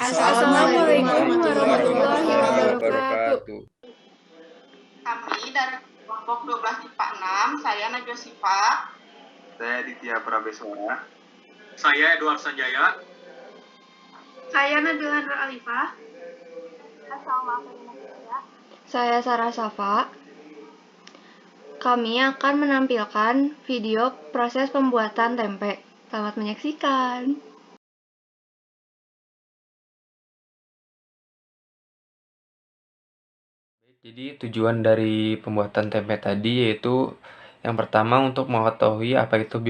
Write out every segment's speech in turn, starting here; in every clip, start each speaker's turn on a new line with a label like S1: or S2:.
S1: Assalamualaikum
S2: Warahmatullahi
S1: warahmatullahi
S2: wabarakatuh.
S1: wabarakatuh.
S3: Kami dari kelompok 12 IPA 6, saya Najwa Sifa.
S4: Saya Ditya Prabeswara.
S5: Saya Edward Sanjaya.
S6: Saya Nabila Nur Alifah.
S2: Saya Sarah Safa. Kami akan menampilkan video proses pembuatan tempe. Selamat menyaksikan.
S1: Jadi tujuan dari pembuatan tempe tadi yaitu yang pertama untuk mengetahui apa itu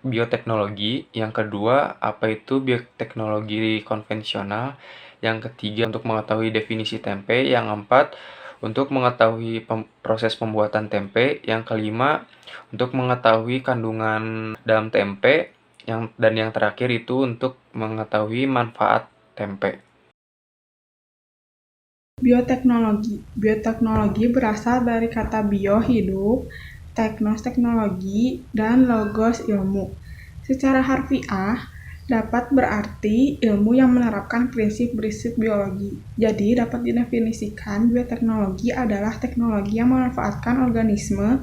S1: bioteknologi, yang kedua apa itu bioteknologi konvensional, yang ketiga untuk mengetahui definisi tempe, yang keempat untuk mengetahui proses pembuatan tempe, yang kelima untuk mengetahui kandungan dalam tempe, dan yang terakhir itu untuk mengetahui manfaat tempe.
S7: Bioteknologi berasal dari kata bio, hidup, teknos, teknologi, dan logos, ilmu. Secara harfiah, dapat berarti ilmu yang menerapkan prinsip-prinsip biologi. Jadi, dapat didefinisikan bioteknologi adalah teknologi yang memanfaatkan organisme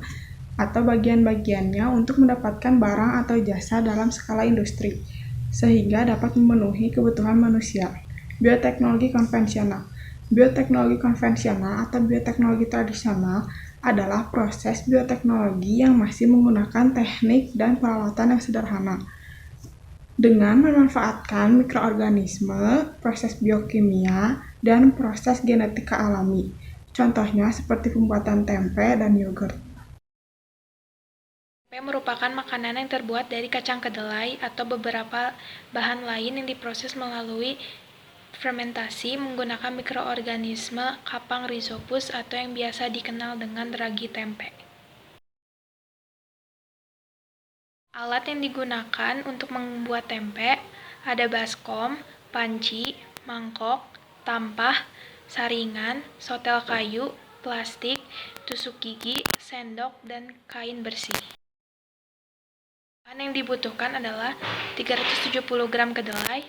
S7: atau bagian-bagiannya untuk mendapatkan barang atau jasa dalam skala industri, sehingga dapat memenuhi kebutuhan manusia. Bioteknologi konvensional atau bioteknologi tradisional adalah proses bioteknologi yang masih menggunakan teknik dan peralatan yang sederhana dengan memanfaatkan mikroorganisme, proses biokimia, dan proses genetika alami. Contohnya seperti pembuatan tempe dan yogurt.
S6: Tempe merupakan makanan yang terbuat dari kacang kedelai atau beberapa bahan lain yang diproses melalui fermentasi menggunakan mikroorganisme kapang rhizopus atau yang biasa dikenal dengan ragi tempe. Alat yang digunakan untuk membuat tempe ada baskom, panci, mangkok, tampah, saringan, sotel kayu, plastik, tusuk gigi, sendok, dan kain bersih. Bahan yang dibutuhkan adalah 370 gram kedelai,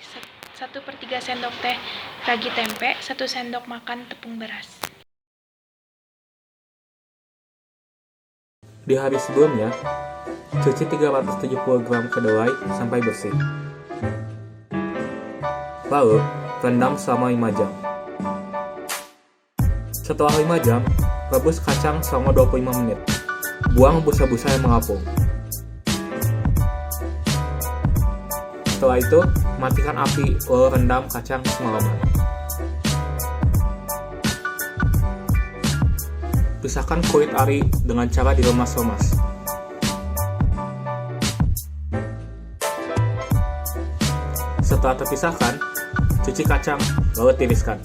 S6: 1/3 sendok teh ragi tempe, 1 sendok makan tepung beras.
S5: Di hari sebelumnya, cuci 370 gram kedelai sampai bersih. Lalu, rendam selama 5 jam. Setelah 5 jam, rebus kacang selama 25 menit. Buang busa-busa yang mengapung. Setelah itu, matikan api lalu rendam kacang semalaman. Pisahkan kulit ari dengan cara diremas-remas. Setelah terpisahkan, cuci kacang lalu tiriskan.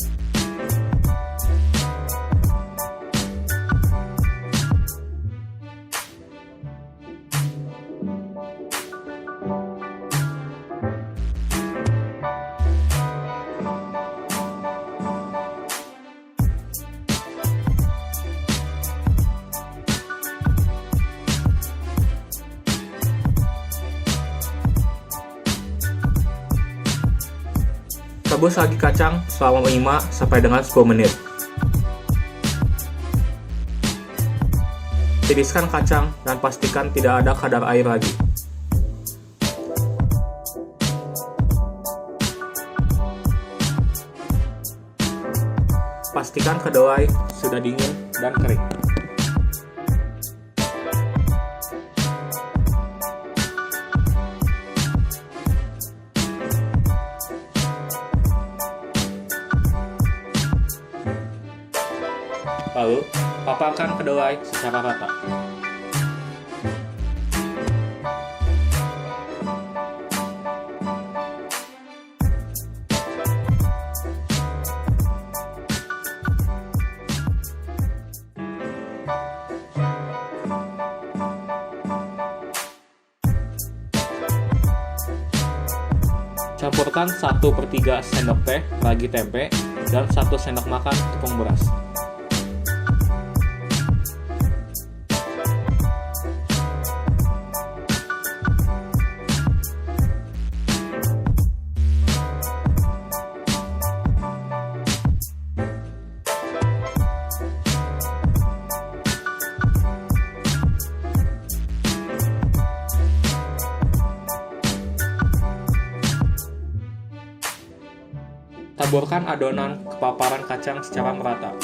S5: Rebus lagi kacang selama 5 sampai dengan 10 menit. Tiriskan kacang dan pastikan tidak ada kadar air lagi. Pastikan kedelai sudah dingin dan kering. Lalu, paparkan kedelai secara rata. Campurkan 1/3 sendok teh ragi tempe dan 1 sendok makan tepung beras. Taburkan adonan ke paparan kacang secara merata.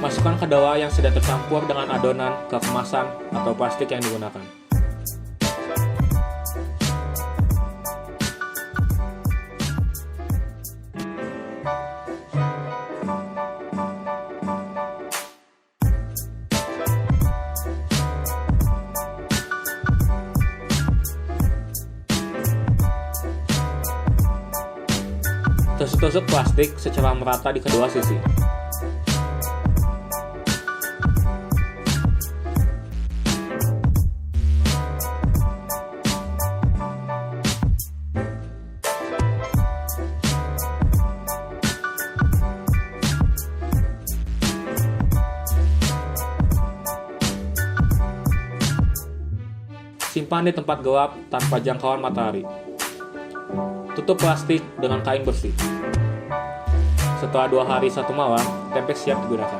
S5: Masukkan kedelai yang sudah tercampur dengan adonan ke kemasan atau plastik yang digunakan. Tusuk-tusuk plastik secara merata di kedua sisi. Simpan di tempat gelap tanpa jangkauan matahari. Tutup plastik dengan kain bersih. Setelah 2 hari 1 malam, tempe siap digunakan.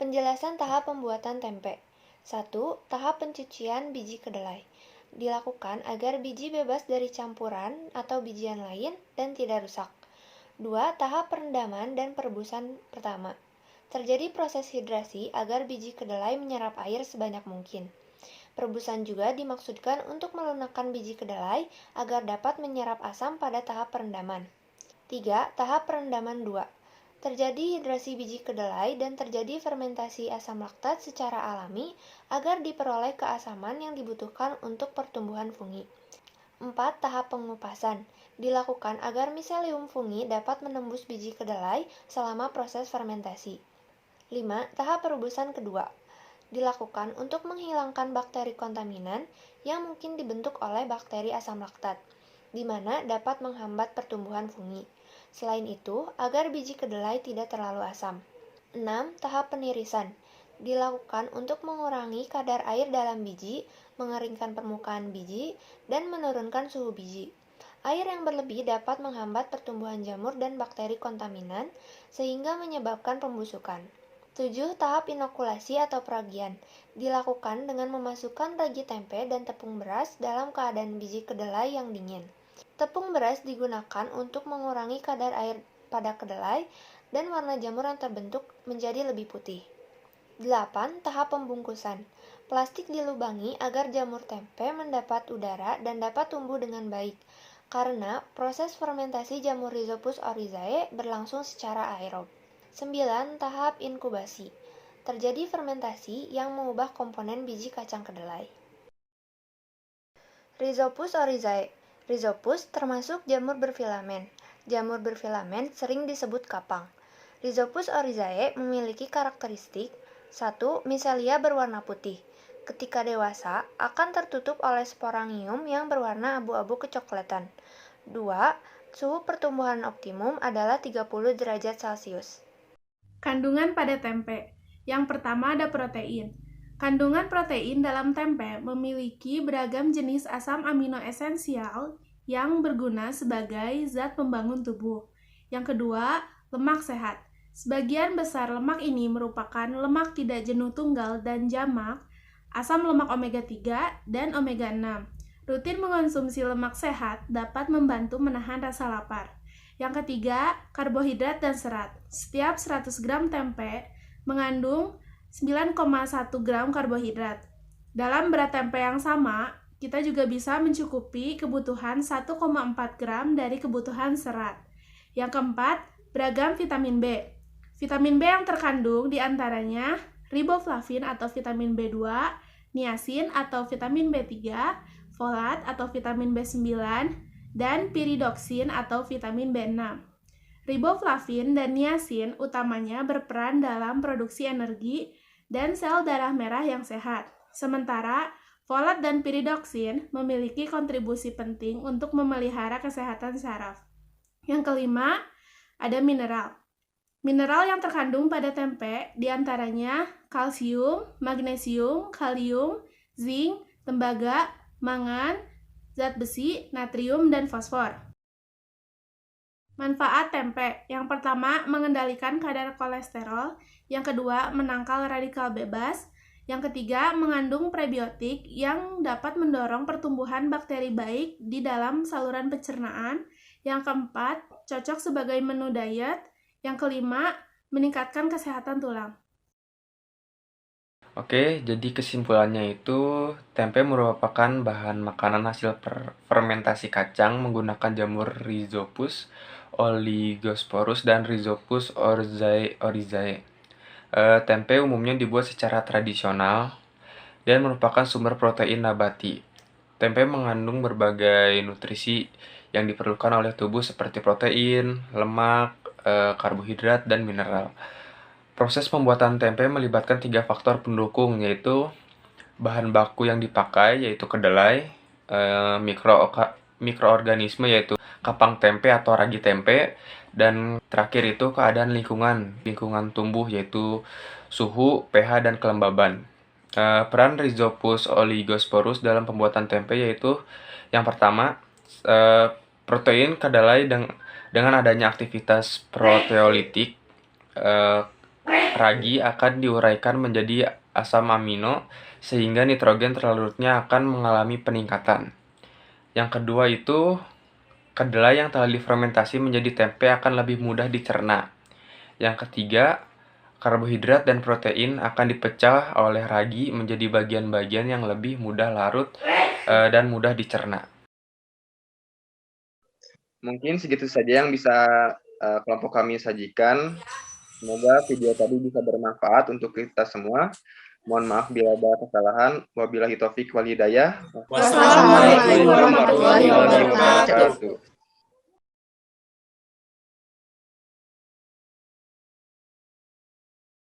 S2: Penjelasan tahap pembuatan tempe. 1. Tahap pencucian biji kedelai. Dilakukan agar biji bebas dari campuran atau bijian lain dan tidak rusak. 2. Tahap perendaman dan perebusan pertama. Terjadi proses hidrasi agar biji kedelai menyerap air sebanyak mungkin. Perebusan juga dimaksudkan untuk melunakkan biji kedelai agar dapat menyerap asam pada tahap perendaman. 3. Tahap perendaman 2. Terjadi hidrasi biji kedelai dan terjadi fermentasi asam laktat secara alami agar diperoleh keasaman yang dibutuhkan untuk pertumbuhan fungi. 4. Tahap pengupasan. Dilakukan agar miselium fungi dapat menembus biji kedelai selama proses fermentasi. 5. Tahap perebusan kedua. Dilakukan untuk menghilangkan bakteri kontaminan yang mungkin dibentuk oleh bakteri asam laktat, di mana dapat menghambat pertumbuhan fungi. Selain itu, agar biji kedelai tidak terlalu asam. 6. Tahap penirisan. Dilakukan untuk mengurangi kadar air dalam biji, mengeringkan permukaan biji, dan menurunkan suhu biji. Air yang berlebih dapat menghambat pertumbuhan jamur dan bakteri kontaminan, sehingga menyebabkan pembusukan. 7. Tahap inokulasi atau peragian. Dilakukan dengan memasukkan ragi tempe dan tepung beras dalam keadaan biji kedelai yang dingin. Tepung beras digunakan untuk mengurangi kadar air pada kedelai dan warna jamur yang terbentuk menjadi lebih putih. 8. Tahap pembungkusan. Plastik dilubangi agar jamur tempe mendapat udara dan dapat tumbuh dengan baik, karena proses fermentasi jamur Rhizopus oryzae berlangsung secara aerob. 9. Tahap inkubasi. Terjadi fermentasi yang mengubah komponen biji kacang kedelai. Rhizopus oryzae. Rhizopus termasuk jamur berfilamen. Jamur berfilamen sering disebut kapang. Rhizopus oryzae memiliki karakteristik 1. Miselia berwarna putih. Ketika dewasa, akan tertutup oleh sporangium yang berwarna abu-abu kecoklatan. 2. Suhu pertumbuhan optimum adalah 30 derajat Celcius.
S7: Kandungan pada tempe. Yang pertama ada protein. Kandungan protein dalam tempe memiliki beragam jenis asam amino esensial yang berguna sebagai zat pembangun tubuh. Yang kedua, lemak sehat. Sebagian besar lemak ini merupakan lemak tidak jenuh tunggal dan jamak, asam lemak omega 3 dan omega 6. Rutin mengonsumsi lemak sehat dapat membantu menahan rasa lapar. Yang ketiga, karbohidrat dan serat. Setiap 100 gram tempe mengandung 9,1 gram karbohidrat. Dalam berat tempe yang sama, kita juga bisa mencukupi kebutuhan 1,4 gram dari kebutuhan serat. Yang keempat, beragam vitamin B.
S8: Vitamin B yang terkandung diantaranya riboflavin atau vitamin B2, niacin atau vitamin B3, folat atau vitamin B9, dan piridoksin atau vitamin B6. Riboflavin dan niacin utamanya berperan dalam produksi energi dan sel darah merah yang sehat. Sementara folat dan piridoksin memiliki kontribusi penting untuk memelihara kesehatan saraf. Yang kelima, ada mineral. Mineral yang terkandung pada tempe diantaranya kalsium, magnesium, kalium, zinc, tembaga, mangan, zat besi, natrium, dan fosfor. Manfaat tempe. Yang pertama, mengendalikan kadar kolesterol. Yang kedua, menangkal radikal bebas. Yang ketiga, mengandung prebiotik yang dapat mendorong pertumbuhan bakteri baik di dalam saluran pencernaan. Yang keempat, cocok sebagai menu diet. Yang kelima, meningkatkan kesehatan tulang.
S1: Oke, jadi kesimpulannya itu tempe merupakan bahan makanan hasil fermentasi kacang menggunakan jamur Rhizopus oligosporus dan Rhizopus oryzae. Tempe umumnya dibuat secara tradisional dan merupakan sumber protein nabati. Tempe mengandung berbagai nutrisi yang diperlukan oleh tubuh seperti protein, lemak, karbohidrat, dan mineral. Proses pembuatan tempe melibatkan 3 faktor pendukung, yaitu bahan baku yang dipakai, yaitu kedelai, mikroorganisme, yaitu kapang tempe atau ragi tempe, dan terakhir itu keadaan lingkungan tumbuh, yaitu suhu, pH, dan kelembaban. Peran Rhizopus oligosporus dalam pembuatan tempe yaitu yang pertama, protein kedelai dengan adanya aktivitas proteolitik, ragi akan diuraikan menjadi asam amino sehingga nitrogen terlarutnya akan mengalami peningkatan. Yang kedua itu, kedelai yang telah difermentasi menjadi tempe akan lebih mudah dicerna. Yang ketiga, karbohidrat dan protein akan dipecah oleh ragi menjadi bagian-bagian yang lebih mudah larut dan mudah dicerna.
S4: Mungkin segitu saja yang bisa kelompok kami sajikan. Semoga video tadi bisa bermanfaat untuk kita semua. Mohon maaf bila ada kesalahan. Wabillahi taufik wal hidayah.
S8: Wassalamualaikum warahmatullahi wabarakatuh.